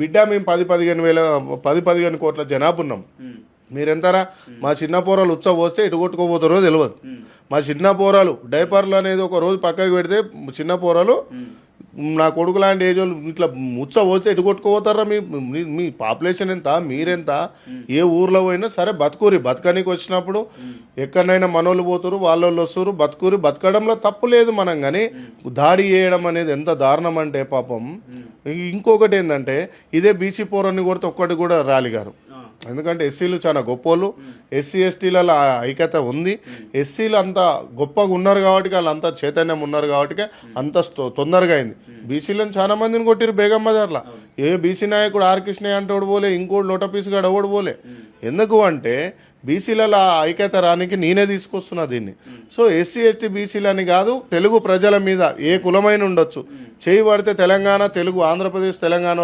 బిడ్డ మేము 10-15 కోట్ల జనాభా ఉన్నాం. మీరెంతరా? మా చిన్న పోరాలు ఉత్సవ పోస్తే ఎటు కొట్టుకోబోతారో తెలియదు. మా చిన్న పోరాలు డైపర్లు అనేది ఒక రోజు పక్కకి పెడితే చిన్న పోరాలు నా కొడుకు లాంటి ఏజ్ వాళ్ళు ఇట్లా ఉత్సవ పోస్తే ఎటు కొట్టుకోపోతారా? మీ పాపులేషన్ ఎంత, మీరెంత, ఏ ఊర్లో పోయినా సరే బతుకూరి బతకనికి వచ్చినప్పుడు ఎక్కడైనా మనోళ్ళు పోతారు, వాళ్ళు వస్తారు, బతుకూరి బతకడంలో తప్పు లేదు మనం. కానీ దాడి చేయడం అనేది ఎంత దారుణం అంటే పాపం. ఇంకొకటి ఏంటంటే ఇదే బీసీ పోరాన్ని కొడితే ఒక్కటి కూడా రాలిగారు. ఎందుకంటే ఎస్సీలు చాలా గొప్పోళ్ళు, ఎస్సీ ఎస్టీలలో ఐక్యత ఉంది. ఎస్సీలు అంత గొప్పగా ఉన్నారు కాబట్టి, వాళ్ళు అంత చైతన్యం ఉన్నారు కాబట్టి అంత తొందరగా అయింది. బీసీలను చాలా మందిని కొట్టిరు బేగం బజార్లో. ఏ బీసీ నాయకుడు ఆర్ కృష్ణయ్య అంటే ఓడిపోలే, ఇంకోటి లోటపీస్ గడ ఓడిపోలే. ఎందుకు అంటే బీసీలలో ఐక్యత రానికి నేనే తీసుకొస్తున్నా దీన్ని. సో ఎస్సీ ఎస్టీ బీసీలని కాదు, తెలుగు ప్రజల మీద ఏ కులమైన ఉండొచ్చు, చేయి పడితే తెలంగాణ, తెలుగు, ఆంధ్రప్రదేశ్, తెలంగాణ